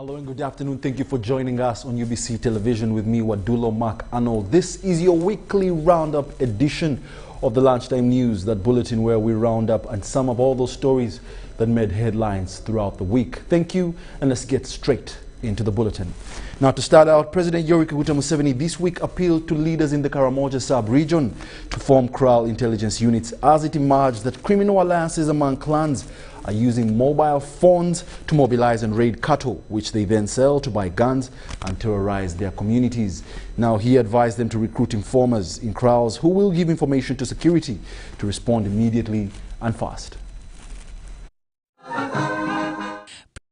Hello and good afternoon. Thank you for joining us on UBC television with me, Wadulo Mark Arnold. This is your weekly roundup edition of the Lunchtime News, that bulletin where we round up and sum up all those stories that made headlines throughout the week. Thank you, and let's get straight into the bulletin. Now, to start out, President Yoweri Kaguta Museveni this week appealed to leaders in the Karamoja sub-region to form corral intelligence units as it emerged that criminal alliances among clans are using mobile phones to mobilize and raid cattle, which they then sell to buy guns and terrorize their communities. Now, he advised them to recruit informers in kraals who will give information to security to respond immediately and fast.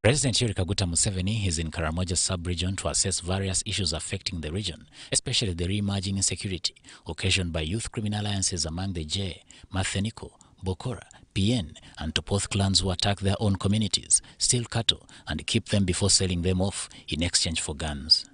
President Yoweri Kaguta Museveni is in Karamoja sub-region to assess various issues affecting the region, especially the re-emerging insecurity occasioned by youth criminal alliances among the J, Matheniko, Bokora, PN and Topoth clans who attack their own communities, steal cattle and keep them before selling them off in exchange for guns.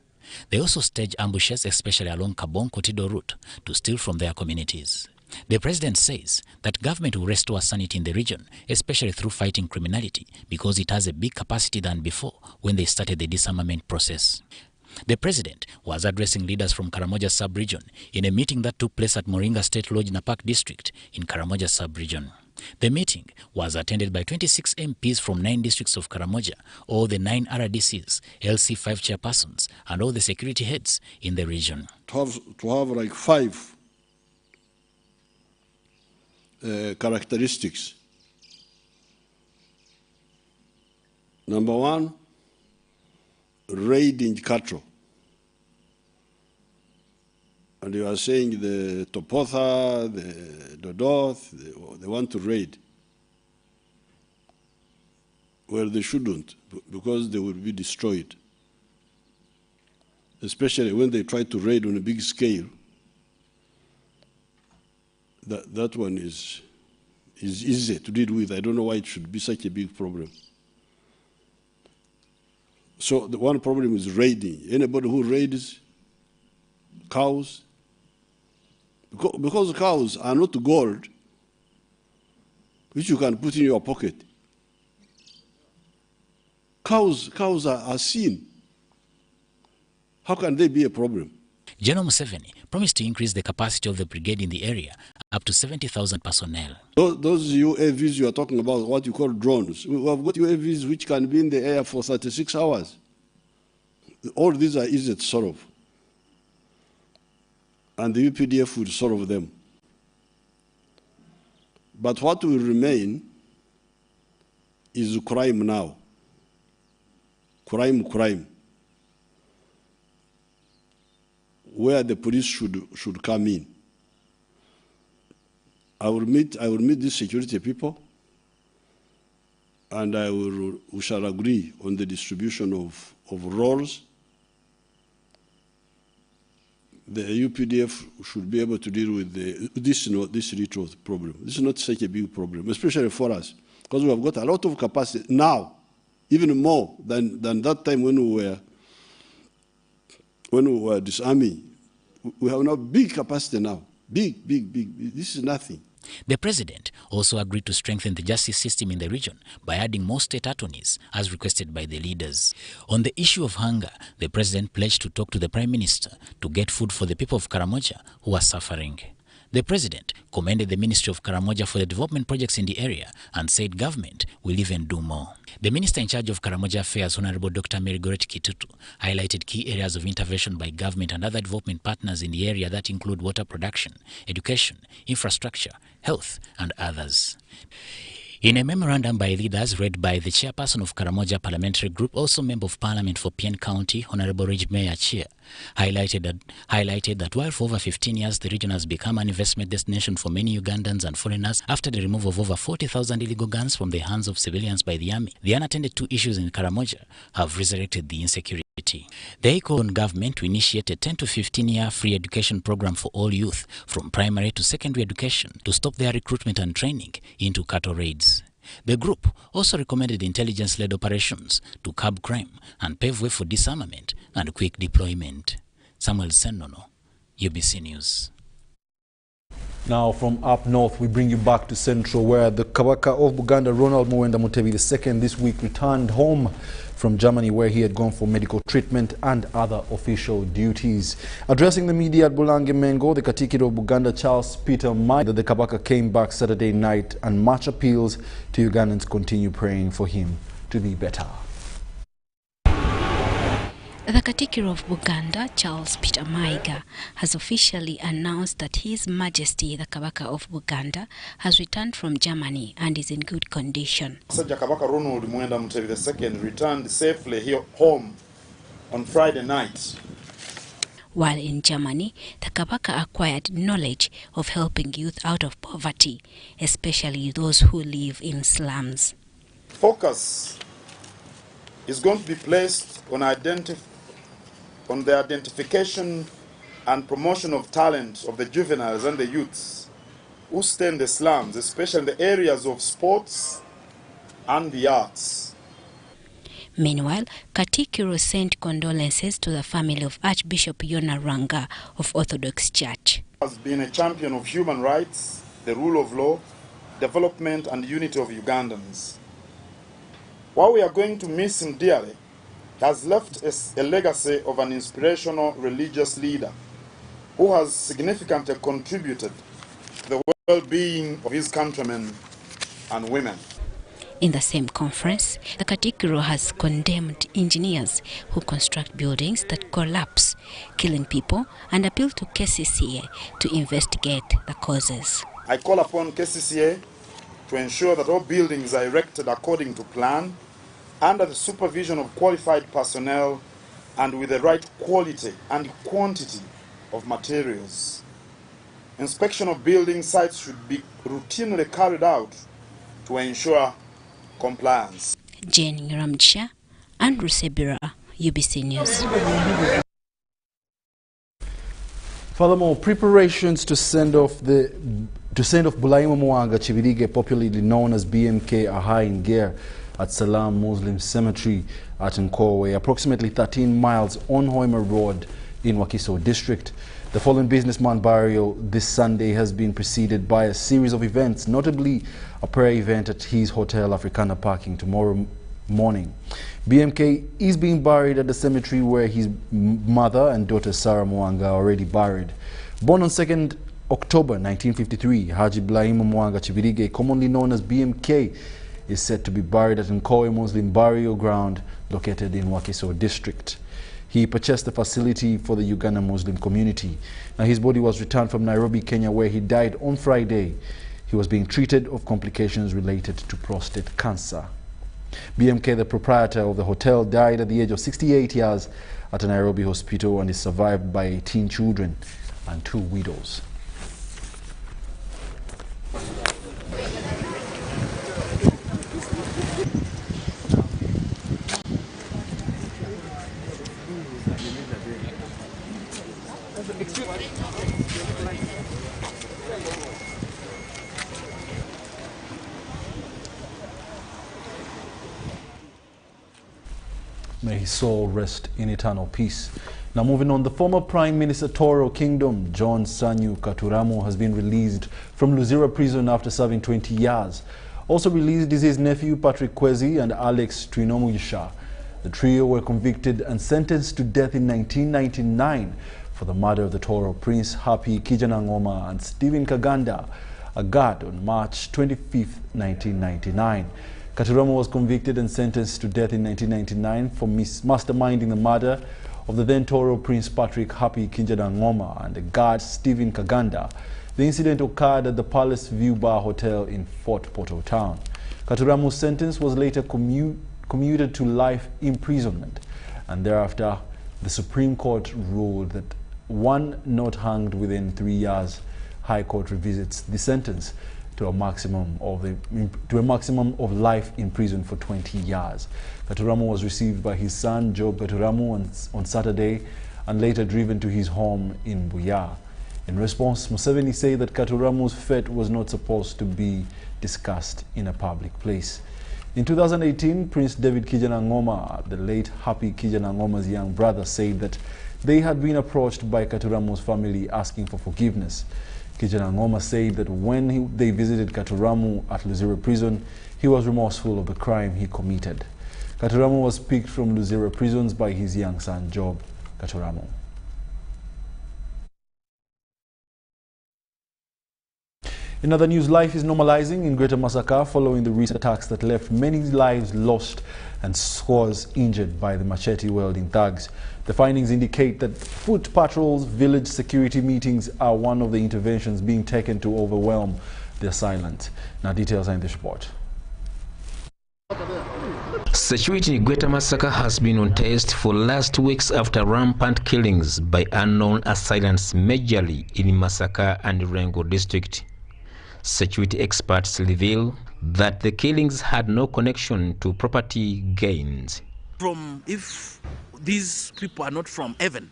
They also stage ambushes, especially along Kabon-Kotido route, to steal from their communities. The president says that government will restore sanity in the region, especially through fighting criminality, because it has a big capacity than before when they started the disarmament process. The president was addressing leaders from Karamoja sub-region in a meeting that took place at Moringa State Lodge, Napak district in Karamoja sub-region. The meeting was attended by 26 MPs from 9 districts of Karamoja, all the 9 RDCs, LC5 chairpersons, and all the security heads in the region. To have like 5 characteristics. Number 1, raiding cattle. And you are saying the Topotha, the Dodoth, they want to raid. Well, they shouldn't, because they will be destroyed. Especially when they try to raid on a big scale. That one is easy to deal with. I don't know why it should be such a big problem. So the one problem is raiding. Anybody who raids cows, because cows are not gold, which you can put in your pocket. Cows are sin. How can they be a problem? General Museveni promised to increase the capacity of the brigade in the area up to 70,000 personnel. Those UAVs you are talking about, what you call drones, we have got UAVs which can be in the air for 36 hours. All these are easy to solve. And the UPDF will solve them. But what will remain is crime now. Crime. Where the police should come in. I will meet these security people, and we shall agree on the distribution of roles. The UPDF should be able to deal with this little problem. This is not such a big problem, especially for us, because we have got a lot of capacity now, even more than that time when we were disarming. We have now big capacity now. Big. This is nothing. The president also agreed to strengthen the justice system in the region by adding more state attorneys, as requested by the leaders. On the issue of hunger, the president pledged to talk to the prime minister to get food for the people of Karamoja who are suffering. The president commended the Ministry of Karamoja for the development projects in the area and said government will even do more. The minister in charge of Karamoja Affairs, Honorable Dr. Merigoret Kitutu, highlighted key areas of intervention by government and other development partners in the area that include water production, education, infrastructure, health, and others. In a memorandum by leaders read by the chairperson of Karamoja Parliamentary Group, also member of Parliament for PN County, Honorable Ridge Mayor Chia, highlighted that while for over 15 years the region has become an investment destination for many Ugandans and foreigners after the removal of over 40,000 illegal guns from the hands of civilians by the army, the unattended to issues in Karamoja have resurrected the insecurity. They called on government to initiate a 10 to 15-year free education program for all youth from primary to secondary education to stop their recruitment and training into cattle raids. The group also recommended intelligence-led operations to curb crime and pave way for disarmament and quick deployment. Samuel Senono, UBC News. Now from up north, we bring you back to Central, where the Kabaka of Buganda, Ronald Muwenda Mutebi II, this week returned home from Germany, where he had gone for medical treatment and other official duties. Addressing the media at Bulange Mengo, the Katikiro of Buganda, Charles Peter Mike, that the Kabaka came back Saturday night, and much appeals to Ugandans continue praying for him to be better. The Katikiro of Buganda, Charles Peter Maiga, has officially announced that His Majesty the Kabaka of Buganda has returned from Germany and is in good condition. Kabaka Arnold II returned safely here home on Friday night. While in Germany, the Kabaka acquired knowledge of helping youth out of poverty, especially those who live in slums. Focus is going to be placed on the identification and promotion of talent of the juveniles and the youths who stay in the slums, especially in the areas of sports and the arts. Meanwhile, Katikiro sent condolences to the family of Archbishop Yona Ranga of Orthodox Church. He has been a champion of human rights, the rule of law, development and unity of Ugandans. While we are going to miss him dearly, he has left a legacy of an inspirational religious leader who has significantly contributed to the well-being of his countrymen and women. In the same conference, the Katikiro has condemned engineers who construct buildings that collapse, killing people, and appealed to KCCA to investigate the causes. I call upon KCCA to ensure that all buildings are erected according to plan, under the supervision of qualified personnel and with the right quality and quantity of materials. Inspection of building sites should be routinely carried out to ensure compliance. Jane Ramsha, Andrew Sebira, UBC News. Furthermore, preparations to send off Bulaima Mwanga Chivirige, popularly known as BMK, are high in gear at Salam Muslim Cemetery at Nkowe, approximately 13 miles on Hoima Road in Wakiso District. The fallen businessman burial this Sunday has been preceded by a series of events, notably a prayer event at his Hotel Africana parking tomorrow morning. BMK is being buried at the cemetery where his mother and daughter Sarah Mwanga are already buried. Born on 2nd October 1953, Haji Bulaima Mwanga Chivirige, commonly known as BMK, is said to be buried at Nkowe Muslim burial ground located in Wakiso District. He purchased the facility for the Uganda Muslim community. Now, his body was returned from Nairobi, Kenya, where he died on Friday. He was being treated of complications related to prostate cancer. BMK, the proprietor of the hotel, died at the age of 68 years at a Nairobi hospital and is survived by 18 children and 2 widows. May his soul rest in eternal peace. Now moving on, the former Prime Minister Tooro Kingdom, John Sanyu Katuramu, has been released from Luzira prison after serving 20 years. Also released is his nephew Patrick Kwezi and Alex Trinomuyisha. The trio were convicted and sentenced to death in 1999 for the murder of the Tooro Prince Happy Kijana Ngoma and Stephen Kaganda, a guard, on March 25, 1999. Katuramu was convicted and sentenced to death in 1999 for masterminding the murder of the then Tooro Prince Patrick Happy Kijana Ngoma and the guard Stephen Kaganda. The incident occurred at the Palace View Bar Hotel in Fort Portal Town. Katuramu's sentence was later commuted to life imprisonment, and thereafter the Supreme Court ruled that one not hanged within 3 years, High Court revisits the sentence to a maximum of life in prison for 20 years. Katuramu was received by his son Job Katuramu on Saturday and later driven to his home in Buya. In response, Museveni said that Katuramu's fate was not supposed to be discussed in a public place. In 2018, Prince David Kijana Ngoma, the late Happy Kijana Ngoma's young brother, said that they had been approached by Katuramu's family asking for forgiveness. Kijana Ngoma said that when they visited Katuramu at Luzira prison, he was remorseful of the crime he committed. Katuramu was picked from Luzira prisons by his young son, Job Katuramu. In other news, life is normalizing in Greater Masaka following the recent attacks that left many lives lost and scores injured by the machete-wielding thugs. The findings indicate that foot patrols, village security meetings are one of the interventions being taken to overwhelm the assailant. Now details are in this report. Security in Greater Masaka has been on test for last weeks after rampant killings by unknown assailants majorly in Masaka and Rengo district. Security experts reveal that the killings had no connection to property gains. If these people are not from heaven,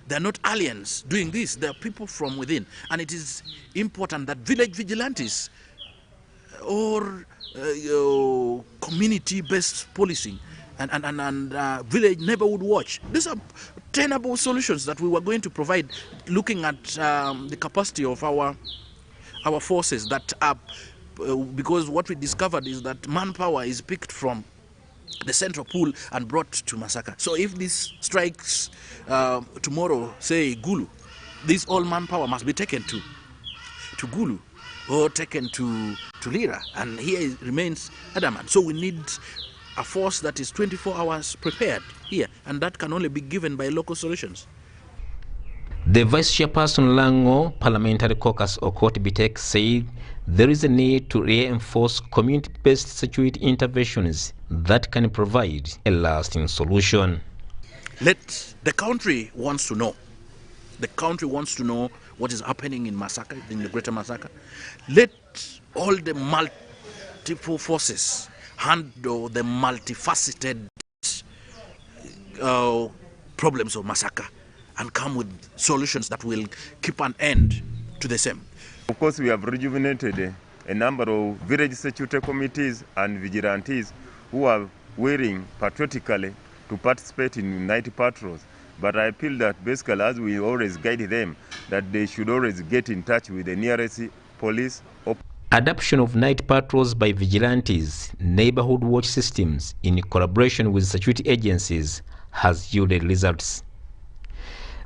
they are not aliens doing this, they are people from within. And it is important that village vigilantes or community-based policing and village neighborhood watch, these are tenable solutions that we were going to provide, looking at the capacity of our forces that are, because what we discovered is that manpower is picked from the central pool and brought to Masaka. So if this strikes tomorrow, say Gulu, this all manpower must be taken to Gulu or taken to Lira, and here it remains adamant. So we need a force that is 24 hours prepared here, and that can only be given by local solutions. The Vice Chairperson Lango Parliamentary Caucus Okot Bitek said there is a need to reinforce community-based security interventions that can provide a lasting solution. The country wants to know. The country wants to know what is happening in Masaka, in the Greater Masaka. Let all the multiple forces handle the multifaceted problems of Masaka and come with solutions that will keep an end to the same. Of course, we have rejuvenated a number of village security committees and vigilantes who are willing patriotically to participate in night patrols. But I feel that basically, as we always guide them, that they should always get in touch with the nearest police. Adoption of night patrols by vigilantes, neighborhood watch systems in collaboration with security agencies has yielded results.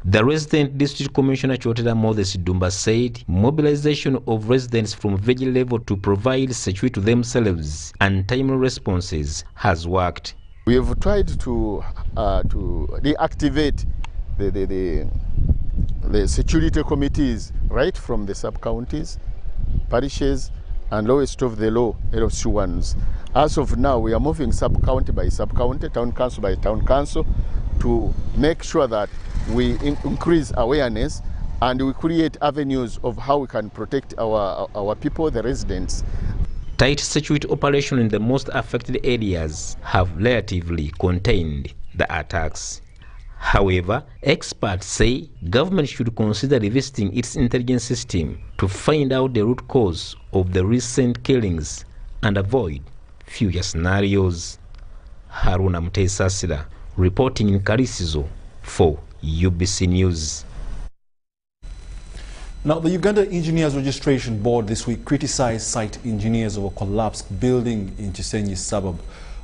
The resident district commissioner Chotera Moses Dumba said mobilization of residents from village level to provide security to themselves and timely responses has worked. We have tried to reactivate the security committees right from the sub-counties, parishes, and lowest of the low LOC ones. As of now, we are moving sub-county by sub-county, town council by town council, to make sure that we increase awareness and we create avenues of how we can protect our people, the residents. Tight security operations in the most affected areas have relatively contained the attacks. However, experts say government should consider revisiting its intelligence system to find out the root cause of the recent killings and avoid future scenarios. Haruna Mutesasira reporting in Karisizo for UBC News. Now, the Uganda Engineers Registration Board this week criticized site engineers of a collapsed building in Chisenyi suburb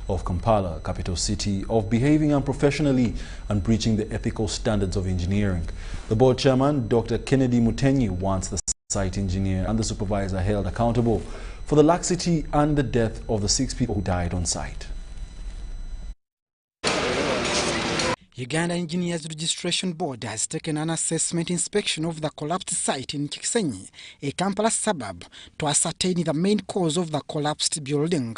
of Kampala, capital city, of behaving unprofessionally and breaching the ethical standards of engineering. The board chairman, Dr. Kennedy Mutenyi, wants the site engineer and the supervisor held accountable for the laxity and the death of the 6 people who died on site. Uganda Engineers Registration Board has taken an assessment inspection of the collapsed site in Chisenyi, a Kampala suburb, to ascertain the main cause of the collapsed building.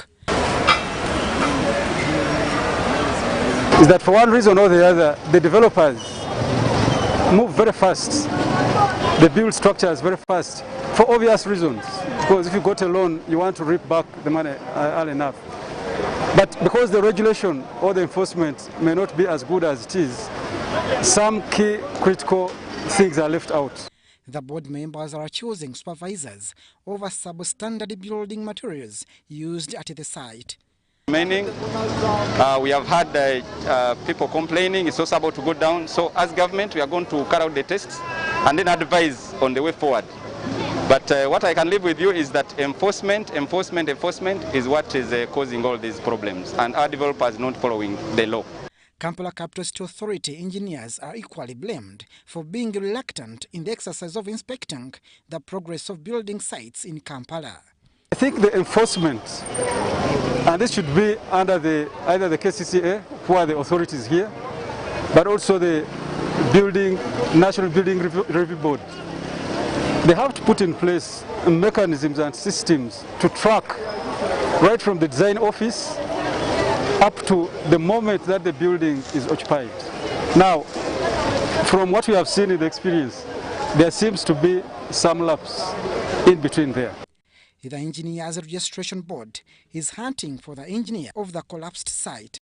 Is that for one reason or the other, the developers move very fast. They build structures very fast for obvious reasons. Because if you got a loan, you want to reap back the money early enough. But because the regulation or the enforcement may not be as good as it is, some key critical things are left out. The board members are accusing supervisors over substandard building materials used at the site. Meaning, we have had people complaining it's also about to go down. So as government, we are going to carry out the tests and then advise on the way forward. But what I can leave with you is that enforcement is what is causing all these problems, and our developers not following the law. Kampala Capital City Authority engineers are equally blamed for being reluctant in the exercise of inspecting the progress of building sites in Kampala. I think the enforcement, and this should be under either the KCCA, who are the authorities here, but also the National Building Review Board. They have to put in place mechanisms and systems to track right from the design office up to the moment that the building is occupied. Now, from what we have seen in the experience, there seems to be some lapse in between there. The Engineers Registration Board is hunting for the engineer of the collapsed site.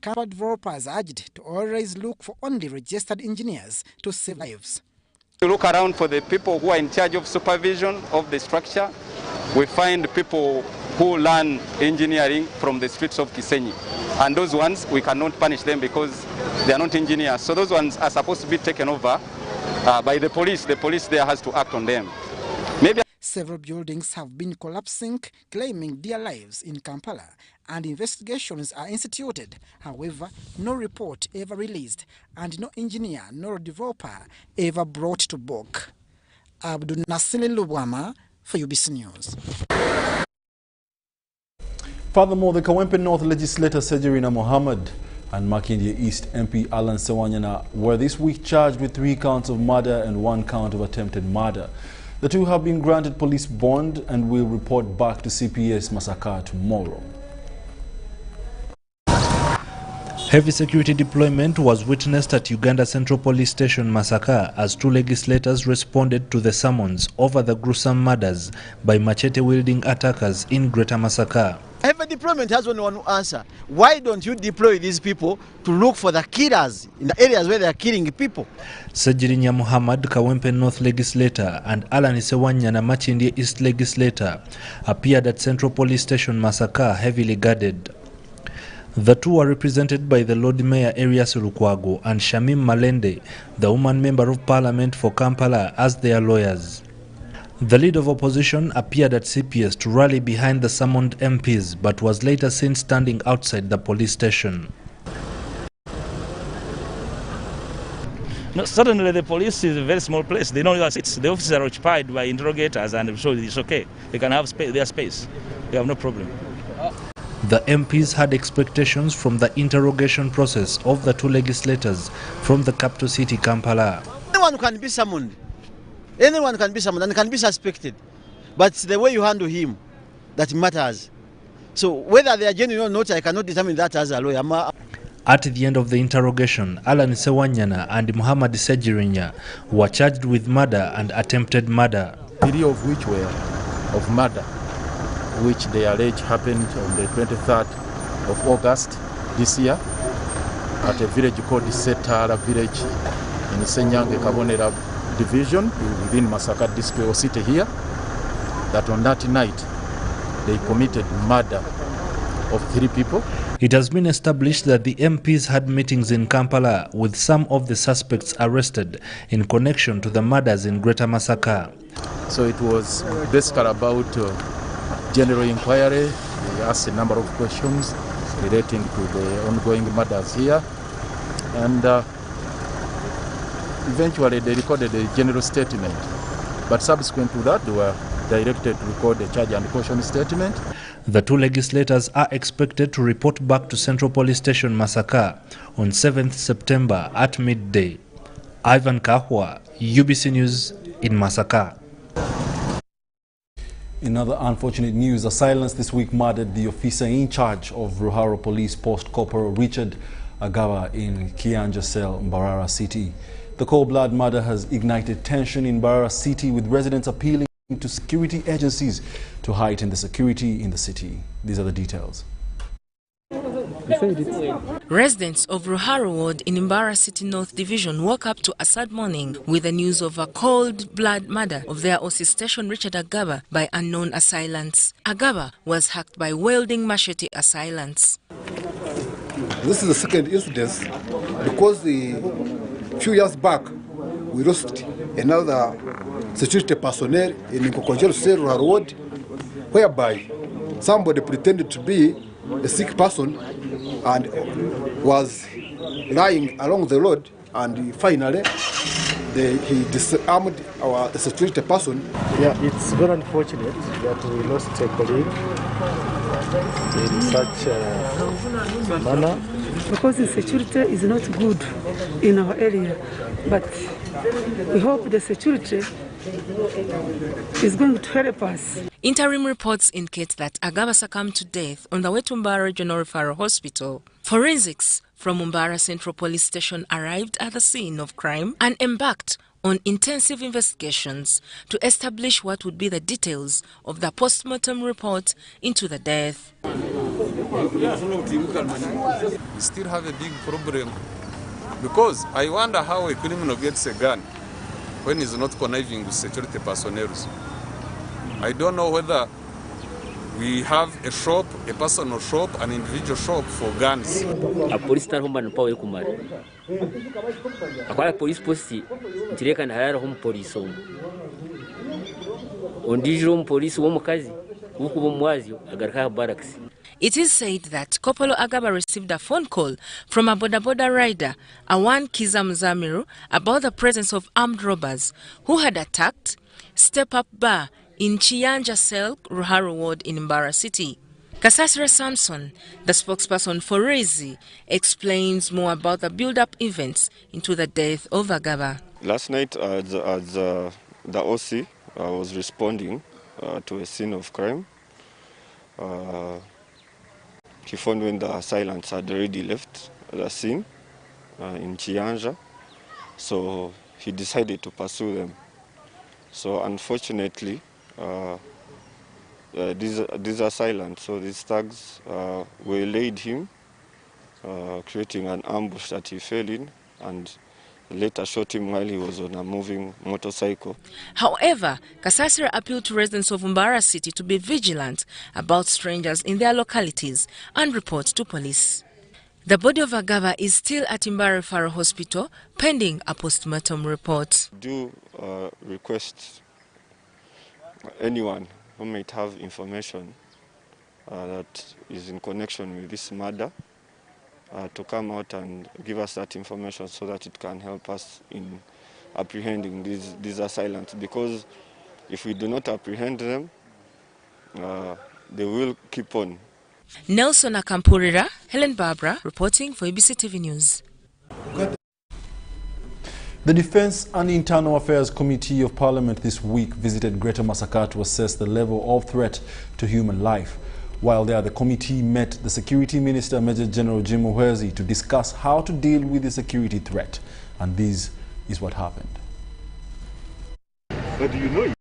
Kampala developers urged to always look for only registered engineers to save lives. To look around for the people who are in charge of supervision of the structure. We find people who learn engineering from the streets of Kisenyi. And those ones, we cannot punish them because they are not engineers. So those ones are supposed to be taken over by the police. The police there has to act on them. Several buildings have been collapsing, claiming their lives in Kampala, and investigations are instituted. However, no report ever released, and no engineer nor developer ever brought to book. Abdul Nasili Lubwama for UBC News. Furthermore, the Kawempe North legislator Sejirina Mohammed and Makindye East MP Alan Sewanyana were this week charged with 3 counts of murder and 1 count of attempted murder. The two have been granted police bond and will report back to CPS Masaka tomorrow. Heavy security deployment was witnessed at Uganda Central Police Station Masaka as 2 legislators responded to the summons over the gruesome murders by machete-wielding attackers in Greater Masaka. Heavy deployment has only one answer. Why don't you deploy these people to look for the killers in the areas where they are killing people? Sejirinya Muhammad, Kawempe North legislator, and Alan Sewanyana, Makindye East legislator, appeared at Central Police Station Masaka heavily guarded. The two were represented by the Lord Mayor Erias Lukwago and Shamim Malende, the woman member of Parliament for Kampala, as their lawyers. The leader of opposition appeared at CPS to rally behind the summoned MPs, but was later seen standing outside the police station. No, certainly the police is a very small place. They know the offices are occupied by interrogators, and so it's okay. They can have their space. They have no problem. The MPs had expectations from the interrogation process of the 2 legislators from the capital city, Kampala. Anyone can be summoned. Anyone can be summoned and can be suspected. But it's the way you handle him that matters. So whether they are genuine or not, I cannot determine that as a lawyer. At the end of the interrogation, Alan Sewanyana and Muhammad Sejirinya were charged with murder and attempted murder. 3 of which were of murder, which they allege happened on the 23rd of August this year at a village called Setara village in Senyange Kabonera division within Masaka district or city here, that on that night they committed murder of 3 people. It has been established that the MPs had meetings in Kampala with some of the suspects arrested in connection to the murders in Greater Masaka. So it was basically about general inquiry. They asked a number of questions relating to the ongoing murders here, and eventually they recorded a general statement. But subsequent to that, they were directed to record a charge and caution statement. The 2 legislators are expected to report back to Central Police Station Masaka on 7th September at midday. Ivan Kahwa, UBC News in Masaka. In other unfortunate news, a silence this week murdered the officer in charge of Ruharo Police Post, Corporal Richard Agaba in Kianja Cell, Mbarara City. The cold-blood murder has ignited tension in Mbarara City, with residents appealing to security agencies to heighten the security in the city. These are the details. Residents of Ruharo Ward in Mbarara City North Division woke up to a sad morning with the news of a cold-blood murder of their OC station Richard Agaba by unknown assailants. Agaba was hacked by wielding machete assailants. This is the second incident because a few years back we lost another security personnel in Nkokonjero Cell Road, whereby somebody pretended to be a sick person and was lying along the road, and finally he disarmed our security person. Yeah, it's very unfortunate that we lost a colleague in such a manner. Because the security is not good in our area, but we hope the security is going to help us. Interim reports indicate that Agaba succumbed to death on the way to Mbarara Regional Referral Hospital. Forensics from Mbarara Central Police Station arrived at the scene of crime and embarked on intensive investigations to establish what would be the details of the post-mortem report into the death. We still have a big problem because I wonder how a criminal gets a gun when he's not conniving with security personnel. I don't know whether we have a shop, a personal shop, an individual shop for guns. A police station home and power kumar. Akwala police post ntireka ndahara home police home. Ondijiro police wo mukazi uku bomwazio agarka barracks. It is said that Kopolo Agaba received a phone call from a boda rider, Awan Kizamzamiru, about the presence of armed robbers who had attacked Step Up Bar in Chiyanja Cell, Ruharo Ward in Mbarara City. Cassava Samson, the spokesperson for Rezi, explains more about the build-up events into the death of Agaba. Last night, the OC was responding to a scene of crime. He found when the assailants had already left the scene in Chiyanja, so he decided to pursue them. So unfortunately, these assailants, so these thugs, waylaid him, creating an ambush that he fell in, and later shot him while he was on a moving motorcycle. However, Cassava appealed to residents of Mbarara City to be vigilant about strangers in their localities and report to police. The body of Agaba is still at Mbarara Referral Hospital pending a post-mortem report. Do request anyone who might have information that is in connection with this murder to come out and give us that information so that it can help us in apprehending these assailants. Because if we do not apprehend them, they will keep on. Nelson Akampurira, Helen Barbara, reporting for UBC TV News. The Defense and Internal Affairs Committee of Parliament this week visited Greater Masaka to assess the level of threat to human life. While there, the committee met the Security Minister, Major General Jim Muhwezi, to discuss how to deal with the security threat. And this is what happened. But do you know?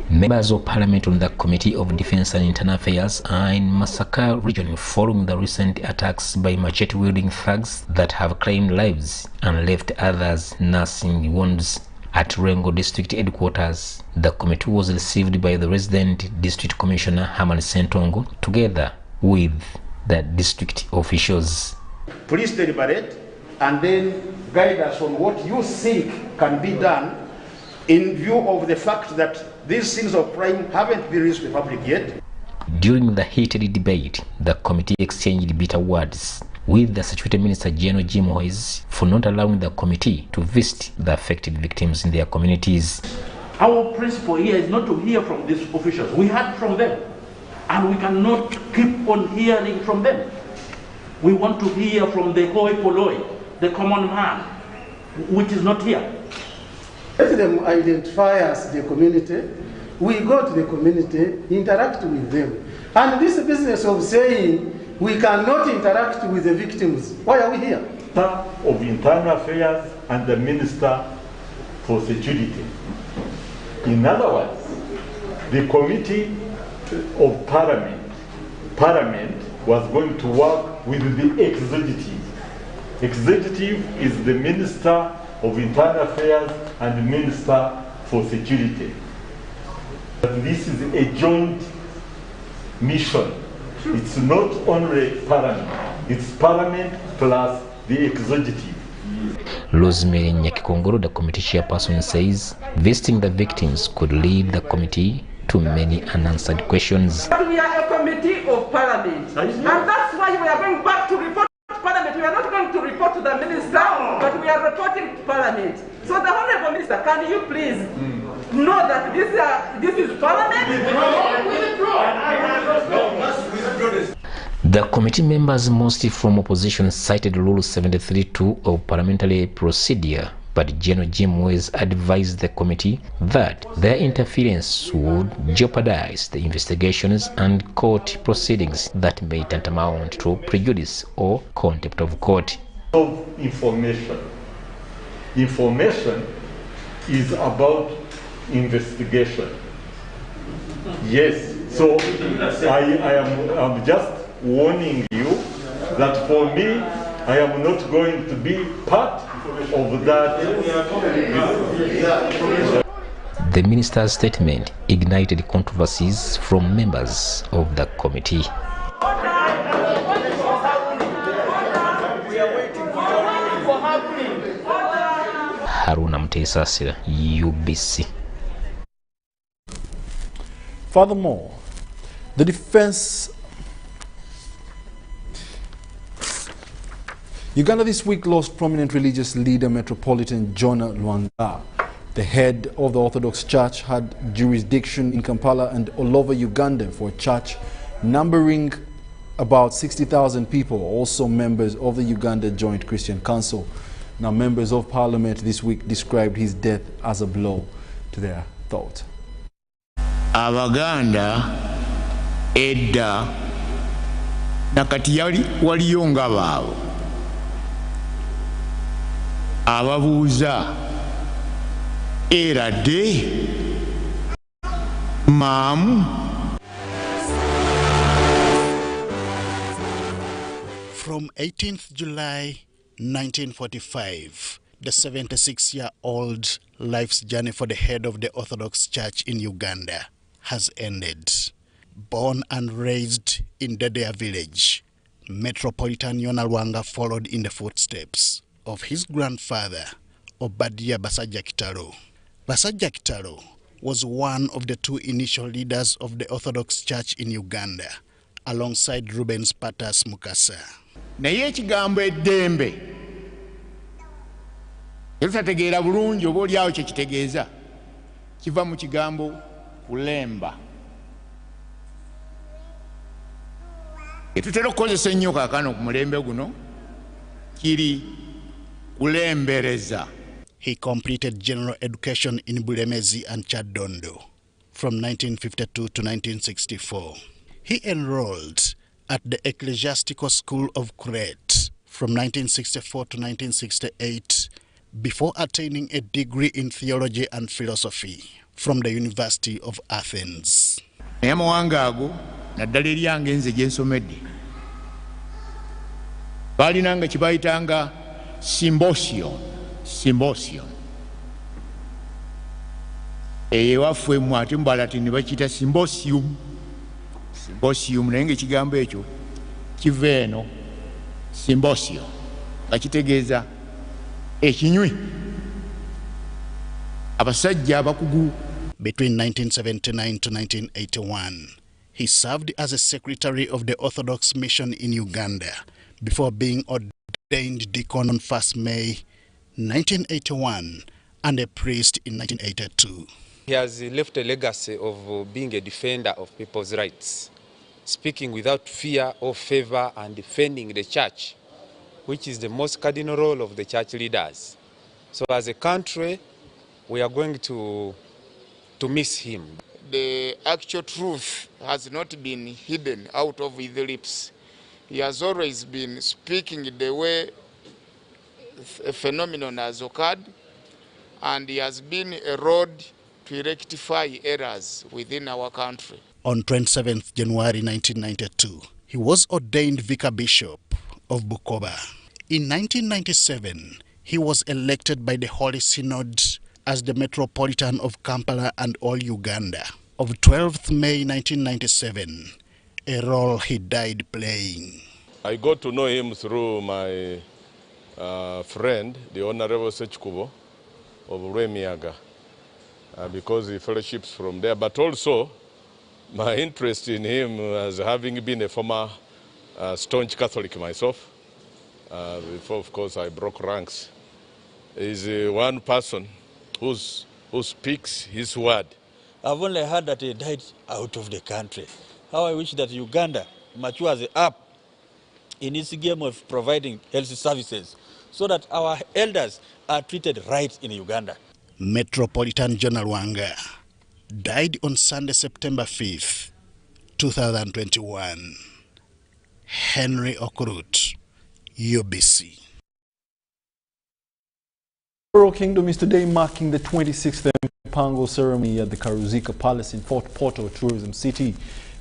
Members of Parliament on the Committee of Defense and Internal Affairs are in Masaka region following the recent attacks by machete-wielding thugs that have claimed lives and left others nursing wounds at Rengo District Headquarters. The committee was received by the resident District Commissioner Herman Sentongo together with the district officials. Please deliberate and then guide us on what you think can be done in view of the fact that these things of crime haven't been reached the public yet. During the heated debate, the committee exchanged bitter words with the Security Minister General Jim Muhwezi for not allowing the committee to visit the affected victims in their communities. Our principle here is not to hear from these officials. We heard from them, and we cannot keep on hearing from them. We want to hear from the hoi polloi, the common man, which is not here. Let them identify as the community. We go to the community, interact with them. And this business of saying we cannot interact with the victims, why are we here? Minister of Internal Affairs and the Minister for Security. In other words, the Committee of Parliament was going to work with the executive. Executive is the Minister of Internal Affairs and the Minister for Security. But this is a joint mission. It's not only Parliament, it's Parliament plus the executive. Rosemary Nyakikongoro, the committee chairperson, says visiting the victims could lead the committee to many unanswered questions. We are a committee of Parliament, and that's why we are going back to report to Parliament. We are not going to report to the Minister, but we are reporting to Parliament. So the Honourable Minister, can you please know that this is Parliament? The committee members, mostly from opposition, cited Rule 73(2) of Parliamentary Procedure, but General Jim Wes advised the committee that their interference would jeopardize the investigations and court proceedings that may tantamount to prejudice or contempt of court. Information is about investigation. Yes, so I'm just warning you that for me, I am not going to be part of that. The minister's statement ignited controversies from members of the committee. Haruna Mtesasira, UBC. Furthermore, the defense... Uganda this week lost prominent religious leader Metropolitan Jonah Lwanga. The head of the Orthodox Church had jurisdiction in Kampala and all over Uganda for a church numbering about 60,000 people, also members of the Uganda Joint Christian Council. Now, members of Parliament this week described his death as a blow to their thought. Abaganda edda nakati waliyo nga baabo ababuuza era de maamu. From 18th July 1945, the 76-year-old life's journey for the head of the Orthodox Church in Uganda has ended. Born and raised in Dedea village, Metropolitan Jonah Lwanga followed in the footsteps of his grandfather, Obadiah Basajja Kitalo. Basajja Kitalo was one of the two initial leaders of the Orthodox Church in Uganda, alongside Rubens Patas Mukasa. Naye ekigambo eddembe tutategeera bulungi oba oliawo kye kitegeeza kiva mu kigambo kulemba. Etutera okukozesa ennyo kaakano ku mulembe guno kiri kulembereza. He completed general education in Bulemezi and Chadondo from 1952 to 1964. He enrolled at the Ecclesiastical School of Crete from 1964 to 1968 before attaining a degree in theology and philosophy from the University of Athens. Naye amawanga ago naddala eryange nze gye nsomedde baalinanga kye baayitanga symposium. Ewaffe mu ate mu Balatini bakiyita symposium naye ng'ekigambo ekyo kiva eno symposium nga kitegeeza ekinywi abasajja abakugu. Between 1979 to 1981, he served as a secretary of the Orthodox Mission in Uganda before being ordained deacon on 1st May 1981 and a priest in 1982. He has left a legacy of being a defender of people's rights, speaking without fear or favor and defending the church, which is the most cardinal role of the church leaders. So as a country, we are going to miss him. The actual truth has not been hidden out of his lips. He has always been speaking the way a phenomenon has occurred, and he has been a road to rectify errors within our country. On 27th January 1992, he was ordained Vicar Bishop of Bukoba. In 1997, he was elected by the Holy Synod as the Metropolitan of Kampala and all Uganda. Of 12th May 1997, a role he died playing. I got to know him through my friend, the Honorable Sechkubo of Remiaga, because he fellowships from there. But also, my interest in him as having been a former staunch Catholic myself, before, of course, I broke ranks, is one person who speaks his word. I've only heard that he died out of the country. How I wish that Uganda matures up in its game of providing health services so that our elders are treated right in Uganda. Metropolitan General Wanga died on Sunday, September 5th, 2021. Henry Okurut, UBC. Tooro Kingdom is today marking the 26th Mpango ceremony at the Karuzika Palace in Fort Portal Tourism City.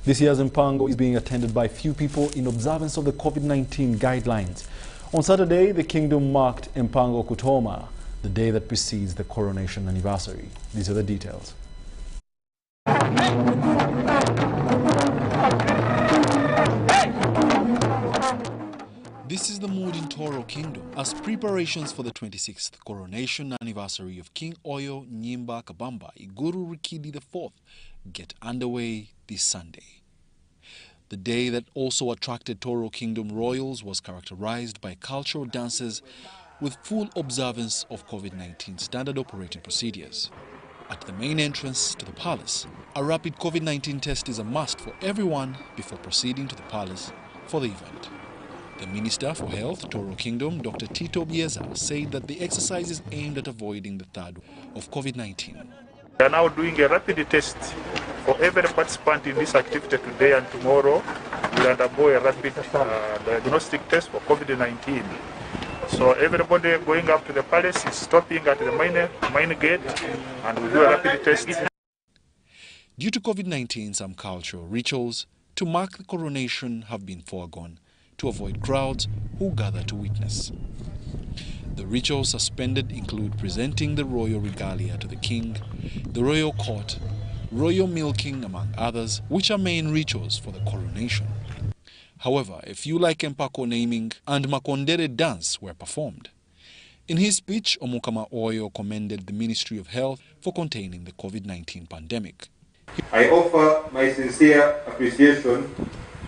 This year's Mpango is being attended by few people in observance of the COVID-19 guidelines. On Saturday, the kingdom marked Mpango Kutoma, the day that precedes the coronation anniversary. These are the details. This is the mood in Tooro Kingdom as preparations for the 26th coronation anniversary of King Oyo Nyimba Kabamba Iguru Rikidi IV get underway this Sunday. The day that also attracted Tooro Kingdom royals was characterized by cultural dances with full observance of COVID-19 standard operating procedures. At the main entrance to the palace, a rapid COVID-19 test is a must for everyone before proceeding to the palace for the event. The Minister for Health, Tooro Kingdom, Dr. Tito Bieza, said that the exercise is aimed at avoiding the third wave of COVID-19. We are now doing a rapid test for every participant in this activity today and tomorrow. We undergo a rapid diagnostic test for COVID-19. So everybody going up to the palace is stopping at the main gate and we do a rapid test. Due to COVID-19, some cultural rituals to mark the coronation have been foregone to avoid crowds who gather to witness. The rituals suspended include presenting the royal regalia to the king, the royal court, royal milking, among others, which are main rituals for the coronation. However, a few like Empako naming and Makondere dance were performed. In his speech, Omukama Oyo commended the Ministry of Health for containing the COVID-19 pandemic. I offer my sincere appreciation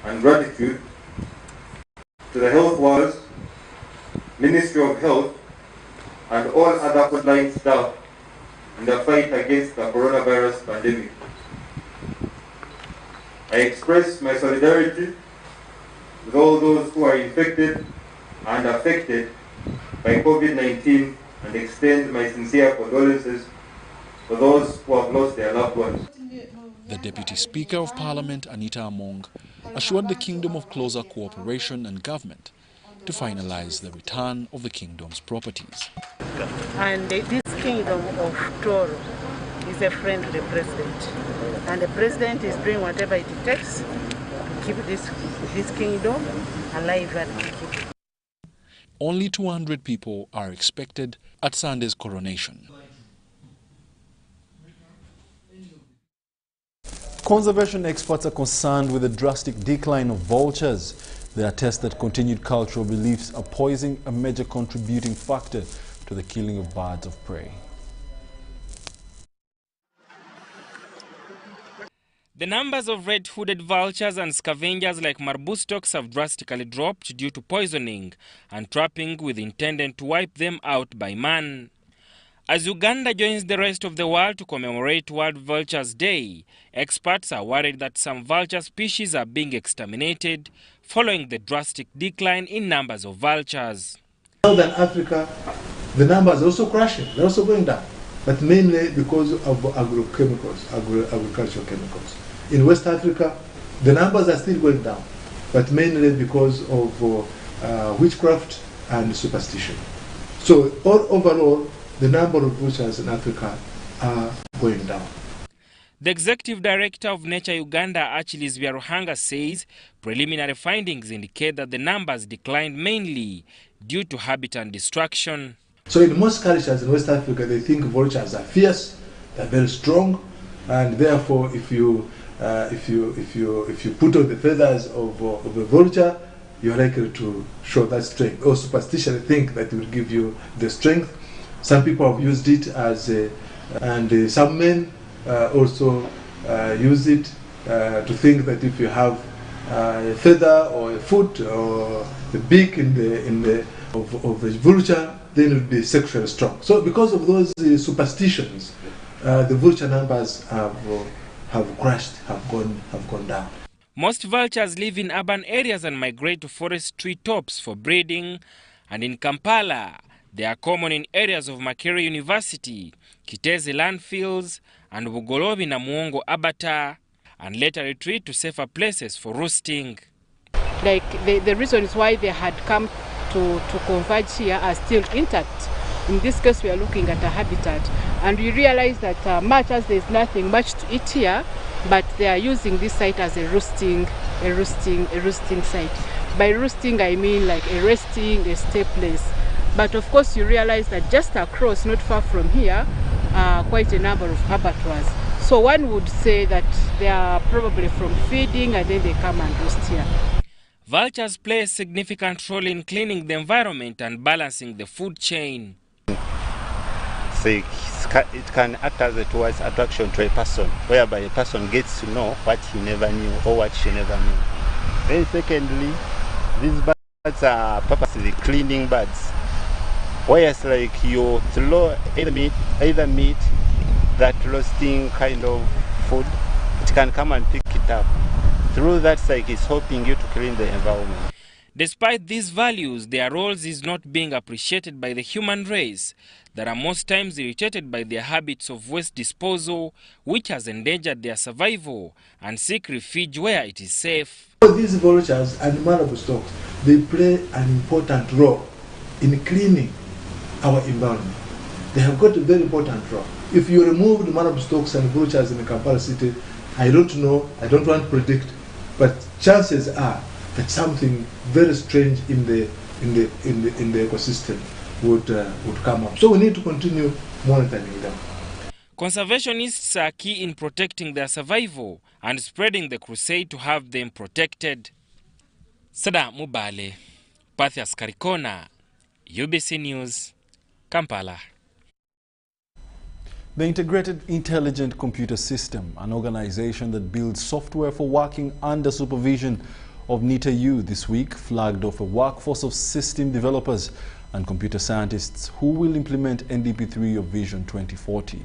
and gratitude to the Health World, Ministry of Health, and all other frontline staff in the fight against the coronavirus pandemic. I express my solidarity with all those who are infected and affected by COVID-19 and extend my sincere condolences to those who have lost their loved ones. The Deputy Speaker of Parliament, Anita Among, assured the kingdom of closer cooperation and government to finalize the return of the kingdom's properties. And this kingdom of Tooro is a friend to the president. And the president is doing whatever it takes to keep this kingdom alive and keep it. Only 200 people are expected at Sunday's coronation. Conservation experts are concerned with the drastic decline of vultures. They attest that continued cultural beliefs are posing a major contributing factor to the killing of birds of prey. The numbers of red-hooded vultures and scavengers like marbustocs have drastically dropped due to poisoning and trapping with intent to wipe them out by man. As Uganda joins the rest of the world to commemorate World Vultures Day, experts are worried that some vulture species are being exterminated following the drastic decline in numbers of vultures. In Southern Africa, the numbers are also crashing, they're also going down, but mainly because of agrochemicals, agricultural chemicals. In West Africa, the numbers are still going down, but mainly because of witchcraft and superstition. So overall, the number of vultures in Africa are going down. The Executive Director of Nature Uganda, Achilles Byaruhanga, says preliminary findings indicate that the numbers declined mainly due to habitat destruction. So in most cultures in West Africa, they think vultures are fierce, they're very strong, and therefore if you put on the feathers of a vulture, you're likely to show that strength. Or superstition, think that it will give you the strength. Some people have used it as and some men also use it to think that if you have a feather or a foot or the beak of the vulture, then it will be sexually strong. So because of those superstitions, the vulture numbers have crashed, have gone down. Most vultures live in urban areas and migrate to forest tree tops for breeding, and in Kampala, they are common in areas of Makerere University, Kiteze landfills, and Bugolobi na Muongo Abata, and later retreat to safer places for roosting. Like the reasons why they had come to converge here are still intact. In this case, we are looking at a habitat, and we realize that much as there's nothing much to eat here, but they are using this site as a roosting site. By roosting, I mean like a resting, a stay place. But of course, you realize that just across, not far from here, are quite a number of abattoirs. So one would say that they are probably from feeding and then they come and roost here. Vultures play a significant role in cleaning the environment and balancing the food chain. So it can act as a towards attraction to a person, whereby a person gets to know what he never knew or what she never knew. Then secondly, these birds are purposely cleaning birds. Whereas like you throw either meat, that roasting kind of food, it can come and pick it up. Through that cycle, it's helping you to clean the environment. Despite these values, their roles is not being appreciated by the human race that are most times irritated by their habits of waste disposal, which has endangered their survival, and seek refuge where it is safe. These vultures and marble stalks, they play an important role in cleaning our environment. They have got a very important role. If you remove the marble stalks and vultures in the Kampala city, I don't know, I don't want to predict, but chances are that something very strange in the ecosystem would come up. So we need to continue monitoring them. Conservationists are key in protecting their survival and spreading the crusade to have them protected. Sada Mubale, Pathias Karikona, UBC News, Kampala. The Integrated Intelligent Computer System, an organization that builds software for working under supervision of NITA-U this week, flagged off a workforce of system developers and computer scientists who will implement NDP3 of Vision 2040.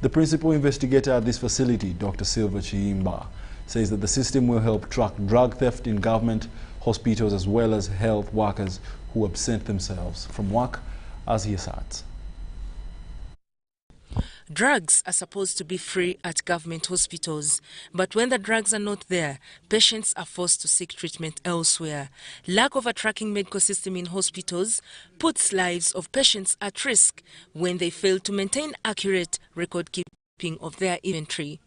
The principal investigator at this facility, Dr. Silva Chiimba, says that the system will help track drug theft in government, hospitals, as well as health workers who absent themselves from work, as he asserts. Drugs are supposed to be free at government hospitals, but when the drugs are not there, patients are forced to seek treatment elsewhere. Lack of a tracking medical system in hospitals puts lives of patients at risk when they fail to maintain accurate record keeping of their inventory.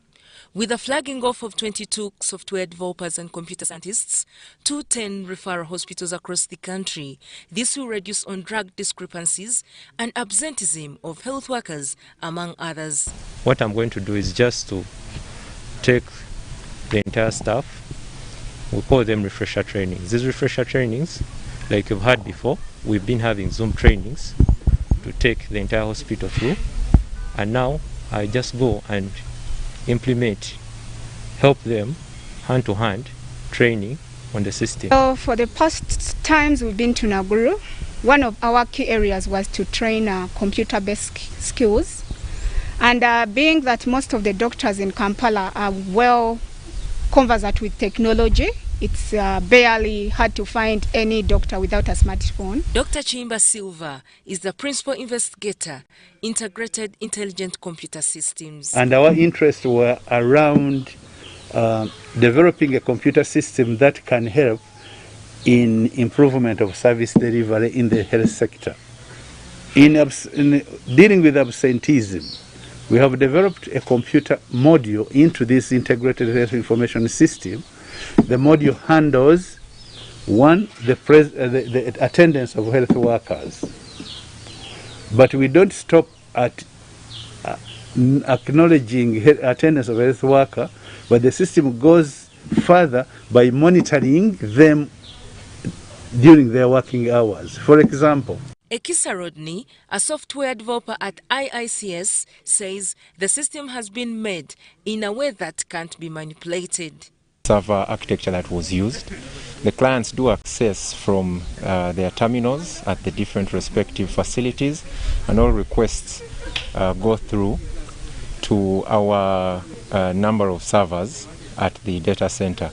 With the flagging off of 22 software developers and computer scientists to 10 referral hospitals across the country, this will reduce on drug discrepancies and absenteeism of health workers, among others. What I'm going to do is just to take the entire staff, we call them refresher trainings. These refresher trainings, like you've heard before, we've been having Zoom trainings to take the entire hospital through, and now I just go and implement, help them hand-to-hand training on the system. So for the past times we've been to Naguru, one of our key areas was to train computer-based skills. And being that most of the doctors in Kampala are well conversant with technology, it's barely hard to find any doctor without a smartphone. Dr. Chimba Silva is the principal investigator, Integrated Intelligent Computer Systems. And our interests were around developing a computer system that can help in improvement of service delivery in the health sector. In dealing with absenteeism, we have developed a computer module into this integrated health information system. The module handles, one, the attendance of health workers. But we don't stop at acknowledging attendance of health worker, but the system goes further by monitoring them during their working hours. For example, Ekisa Rodney, a software developer at IICS, says the system has been made in a way that can't be manipulated. Server architecture that was used. The clients do access from their terminals at the different respective facilities, and all requests go through to our number of servers at the data center.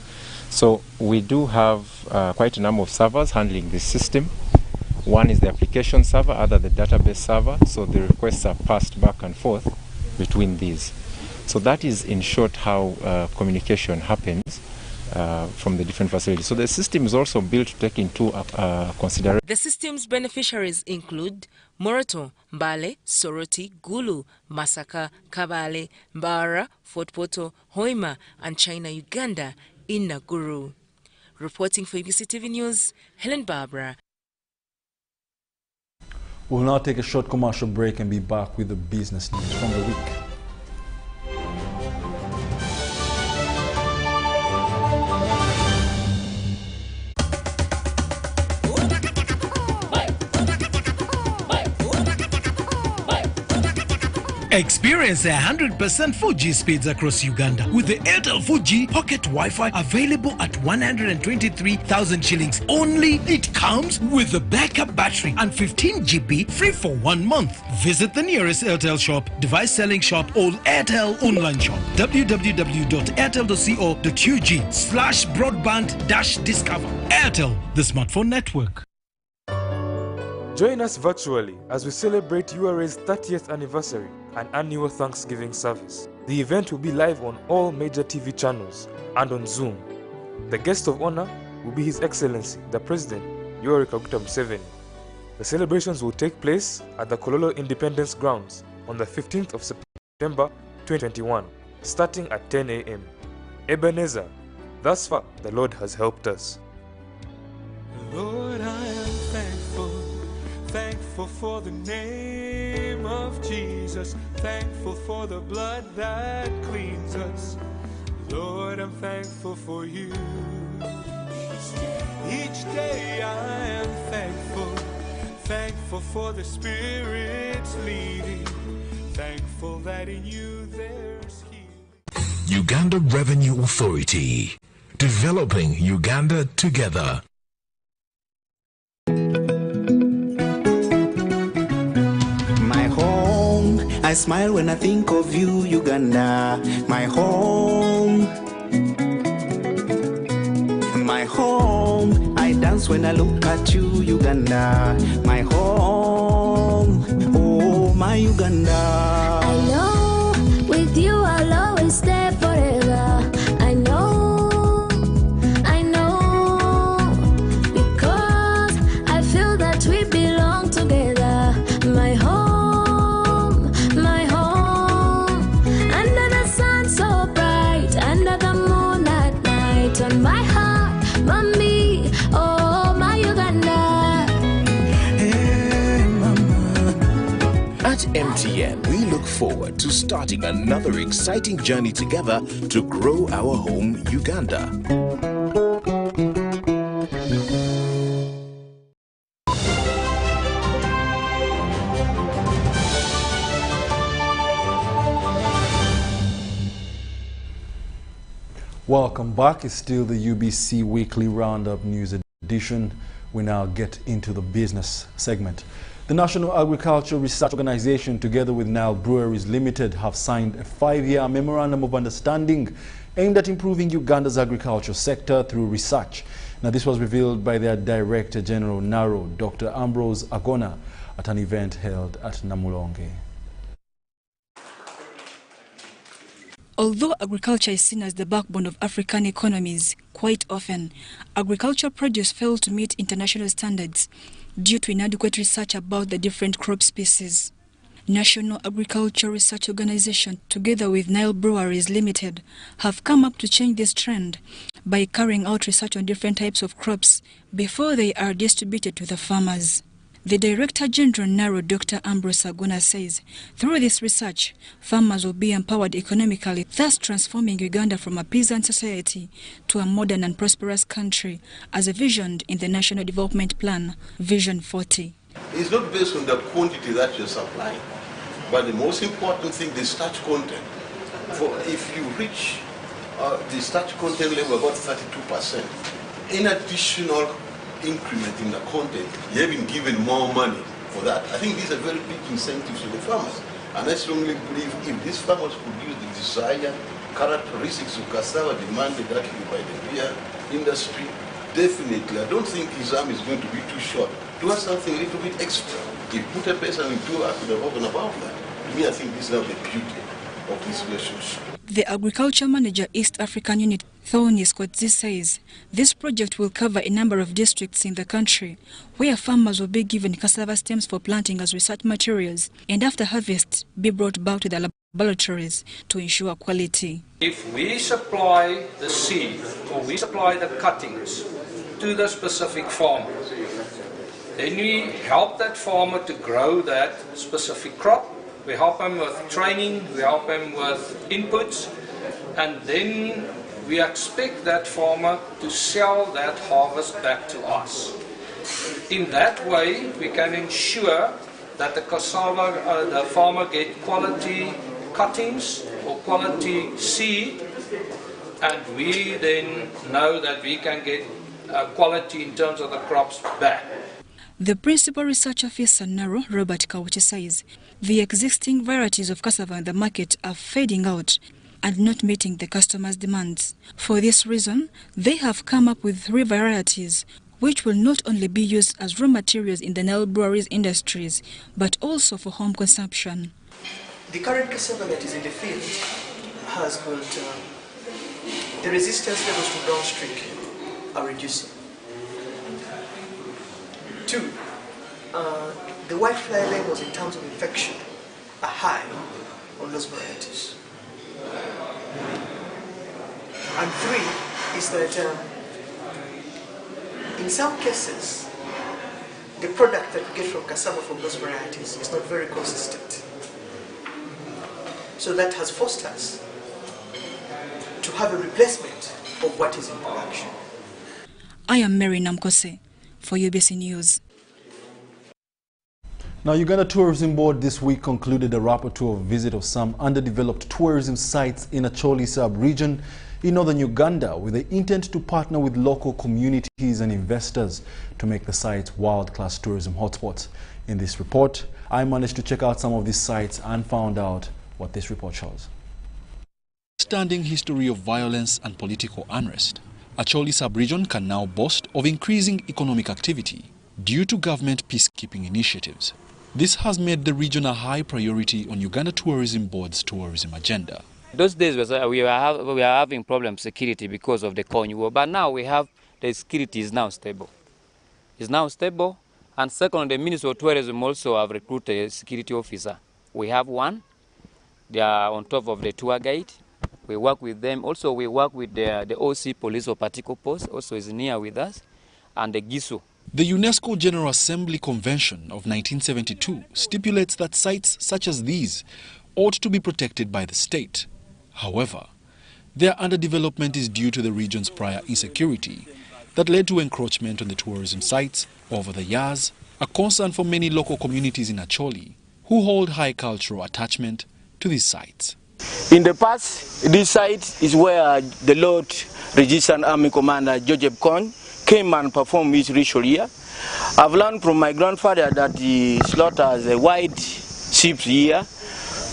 So we do have quite a number of servers handling this system. One is the application server, other the database server, so the requests are passed back and forth between these. So that is in short how communication happens from the different facilities. So the system is also built to take into consideration. The system's beneficiaries include Moroto, Mbale, Soroti, Gulu, Masaka, Kabale, Mbarara, Fort Poto, Hoima, and China, Uganda in Nakuru. Reporting for UBC TV News, Helen Barbara. We'll now take a short commercial break and be back with the business news from the week. Experience 100% 4G speeds across Uganda with the Airtel 4G Pocket Wi-Fi available at 123,000 shillings only. It comes with a backup battery and 15 GB free for 1 month. Visit the nearest Airtel shop, device selling shop, or Airtel online shop. www.airtel.co.ug/broadband-discover. Airtel, the smartphone network. Join us virtually as we celebrate URA's 30th anniversary and annual Thanksgiving service. The event will be live on all major TV channels and on Zoom. The guest of honor will be His Excellency, the President, Yoweri Kaguta Museveni. The celebrations will take place at the Kololo Independence Grounds on the 15th of September 2021, starting at 10 a.m. Ebenezer, thus far the Lord has helped us. Lord, I am thankful. Thankful for the name of Jesus, thankful for the blood that cleans us. Lord, I'm thankful for you. Each day I am thankful, thankful for the Spirit's leading, thankful that in you there's healing. Uganda Revenue Authority, developing Uganda together. I smile when I think of you, Uganda, my home. My home, I dance when I look at you, Uganda, my home. Oh, my Uganda. I know with you I'll always stay forever. I know, because I feel that we belong together. My home. On my heart, mommy, oh my Uganda. Hey, mama. At MTN, we look forward to starting another exciting journey together to grow our home, Uganda. Welcome back. It's still the UBC Weekly Roundup News edition. We now get into the business segment. The National Agricultural Research Organization, together with Nile Breweries Limited, have signed a 5-year memorandum of understanding aimed at improving Uganda's agriculture sector through research. Now, this was revealed by their Director General NARO, Dr. Ambrose Agona, at an event held at Namulonge. Although agriculture is seen as the backbone of African economies, quite often, agricultural produce fails to meet international standards due to inadequate research about the different crop species. National Agricultural Research Organization, together with Nile Breweries Limited, have come up to change this trend by carrying out research on different types of crops before they are distributed to the farmers. The Director General NARO, Dr. Ambrose Aguna, says through this research, farmers will be empowered economically, thus transforming Uganda from a peasant society to a modern and prosperous country, as envisioned in the National Development Plan, Vision 40. It's not based on the quantity that you're supplying, but the most important thing, the starch content. For if you reach the starch content level about 32%, in additional increment in the content, you have been given more money for that. I think these are very big incentives to the farmers. And I strongly believe if these farmers could use the desired characteristics of cassava demanded actually by the beer industry, definitely, I don't think his arm is going to be too short. Do something a little bit extra. If put a person and do I could have spoken about that. To me, I think this is now the beauty of this relationship. The Agriculture Manager, East African Unit, Thorny Scotzi, says this project will cover a number of districts in the country where farmers will be given cassava stems for planting as research materials and after harvest be brought back to the laboratories to ensure quality. If we supply the seed or we supply the cuttings to the specific farmer, then we help that farmer to grow that specific crop. We help him with training, we help him with inputs, and then we expect that farmer to sell that harvest back to us. In that way, we can ensure that the cassava, the farmer get quality cuttings or quality seed, and we then know that we can get quality in terms of the crops back. The Principal Research Officer, NARO, Robert Kawuchi, says the existing varieties of cassava in the market are fading out and not meeting the customers' demands. For this reason, they have come up with 3 varieties which will not only be used as raw materials in the Nile breweries industries, but also for home consumption. The current cassava that is in the field has got the resistance levels to brown streak are reducing. 2, the white fly levels in terms of infection are high on those varieties. And 3 is that in some cases, the product that we get from cassava from those varieties is not very consistent. So that has forced us to have a replacement of what is in production. I am Mary Namkose for UBC News. Now, Uganda Tourism Board this week concluded a rapporteur visit of some underdeveloped tourism sites in Acholi sub-region in northern Uganda with the intent to partner with local communities and investors to make the sites world-class tourism hotspots. In this report, I managed to check out some of these sites and found out what this report shows. Standing history of violence and political unrest, Acholi sub-region can now boast of increasing economic activity due to government peacekeeping initiatives. This has made the region a high priority on Uganda Tourism Board's tourism agenda. Those days we were having problem security because of the Konyi War, but now we have the security is now stable. It's now stable, and second, the Ministry of Tourism also have recruited a security officer. We have one. They are on top of the tour guide. We work with them. Also, we work with the OC Police or Particle Post, also is near with us, and the GISU. The UNESCO General Assembly Convention of 1972 stipulates that sites such as these ought to be protected by the state. However, their underdevelopment is due to the region's prior insecurity that led to encroachment on the tourism sites over the years, a concern for many local communities in Acholi who hold high cultural attachment to these sites. In the past, this site is where the Lord Resistance Army Commander Joseph Kony came and performed his ritual here. I've learned from my grandfather that he slaughters a white sheep here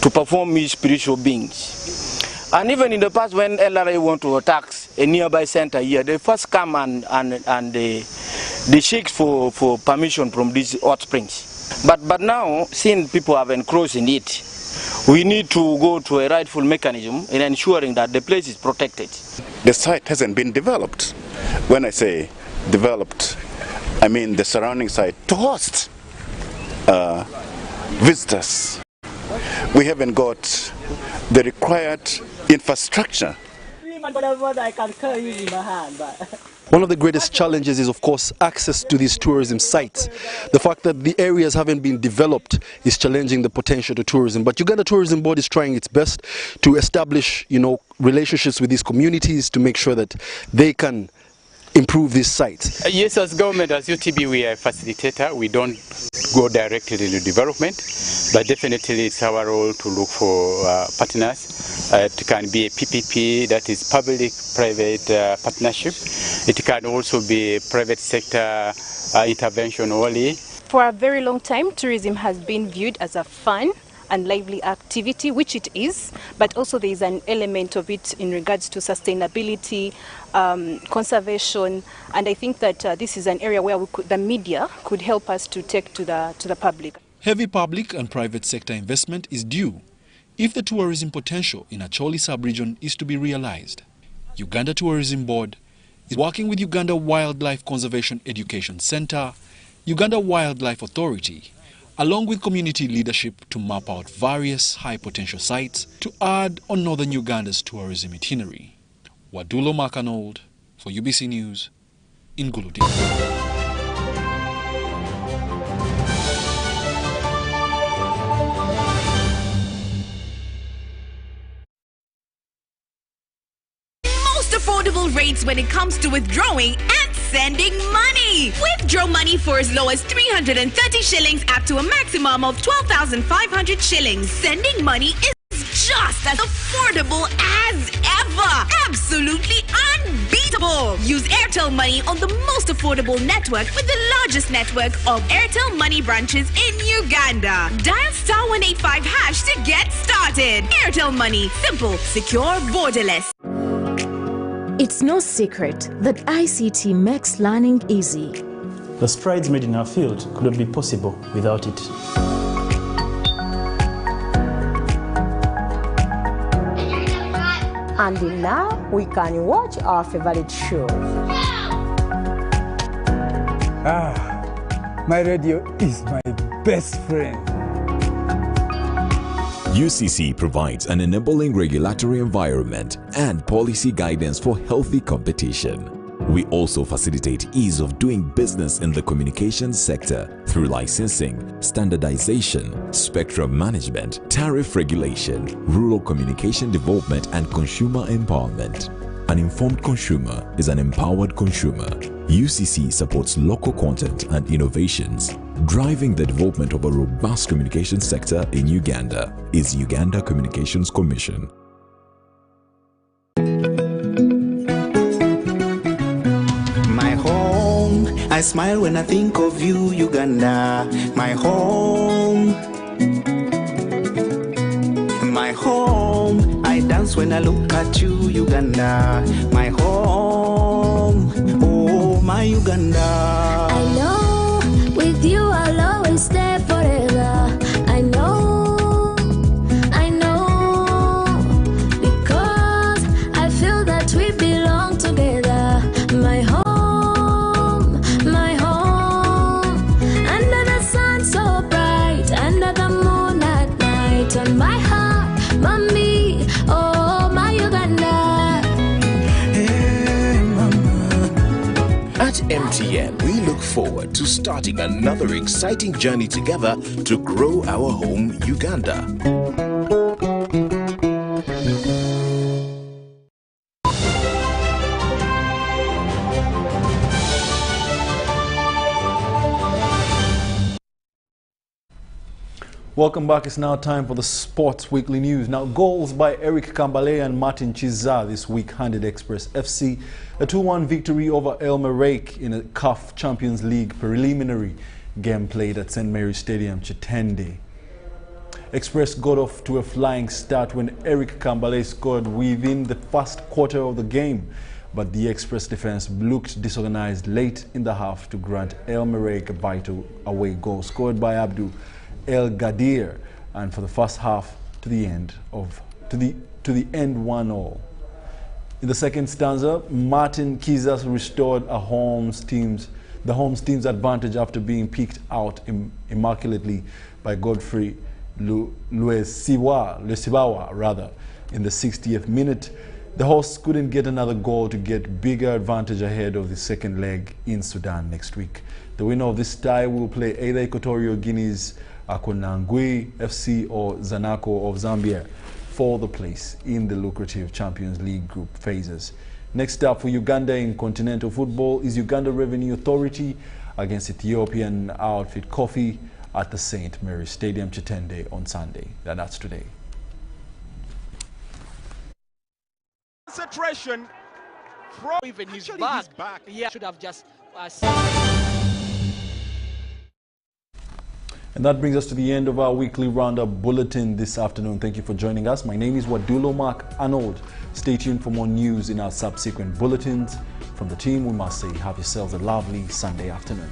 to perform his spiritual beings. And even in the past, when LRA want to attack a nearby center here, they first come and they seek for permission from these hot springs. But now, since people have encroached in it, we need to go to a rightful mechanism in ensuring that the place is protected. The site hasn't been developed. When I say developed, I mean the surrounding site to host visitors. We haven't got the required infrastructure. One of the greatest challenges is, of course, access to these tourism sites. The fact that the areas haven't been developed is challenging the potential to tourism. But Uganda Tourism Board is trying its best to establish, relationships with these communities to make sure that they can improve these sites. Yes, as government, as UTB, we are a facilitator. We don't go directly into development, but definitely it's our role to look for partners. It can be a PPP, that is public-private partnership. It can also be private sector intervention only. For a very long time, tourism has been viewed as a fun and lively activity, which it is, but also there is an element of it in regards to sustainability, conservation, and I think that this is an area where the media could help us to take to the public. Heavy public and private sector investment is due if the tourism potential in Acholi sub-region is to be realized. Uganda Tourism Board is working with Uganda Wildlife Conservation Education Center, Uganda Wildlife Authority, along with community leadership to map out various high-potential sites to add on northern Uganda's tourism itinerary. Wadulo Arnold for UBC News in Guludi. Most affordable rates when it comes to withdrawing and sending money. Withdraw money for as low as 330 shillings up to a maximum of 12,500 shillings. Sending money is just as affordable as ever. Absolutely unbeatable. Use Airtel Money on the most affordable network with the largest network of Airtel Money branches in Uganda. Dial *185# to get started. Airtel Money. Simple, secure, borderless. It's no secret that ICT makes learning easy. The strides made in our field could not be possible without it. And now we can watch our favorite shows. My radio is my best friend. UCC provides an enabling regulatory environment and policy guidance for healthy competition. We also facilitate ease of doing business in the communications sector through licensing, standardization, spectrum management, tariff regulation, rural communication development, and consumer empowerment. An informed consumer is an empowered consumer. UCC supports local content and innovations. Driving the development of a robust communication sector in Uganda is Uganda Communications Commission. My home, I smile when I think of you, Uganda. My home. My home, I dance when I look at you, Uganda. My home, oh my Uganda. I know with you I'll always stay forever. I know, because I feel that we belong together. My home, under the sun so bright, under the moon at night, on my heart, mommy, oh my Uganda. Hey, mama. At MTN, we look forward to starting another exciting journey together to grow our home, Uganda. Welcome back. It's now time for the Sports Weekly News. Now, goals by Eric Kambale and Martin Chiza this week handed Express FC a 2-1 victory over Elmerake in a CAF Champions League preliminary game played at St. Mary's Stadium, Chitende. Express got off to a flying start when Eric Kambale scored within the first quarter of the game, but the Express defense looked disorganized late in the half to grant Elmerake a vital away goal scored by Abdul El Gadir, and for the first half to the end 1-1. In the second stanza, Martin Kizas restored the home team's advantage after being picked out immaculately by Godfrey Luesibawa in the 60th minute. The hosts couldn't get another goal to get bigger advantage ahead of the second leg in Sudan next week. The winner of this tie will play either Equatorial Guinea's Akonangui FC or Zanaco of Zambia for the place in the lucrative Champions League group phases. Next up for Uganda in continental football is Uganda Revenue Authority against Ethiopian outfit Kofi at the St. Mary's Stadium, Chitende on Sunday. That's today. Concentration from even his back. Yeah, should have just. And that brings us to the end of our weekly roundup bulletin this afternoon. Thank you for joining us. My name is Wadulo Arnold. Stay tuned for more news in our subsequent bulletins. From the team, we must say have yourselves a lovely Sunday afternoon.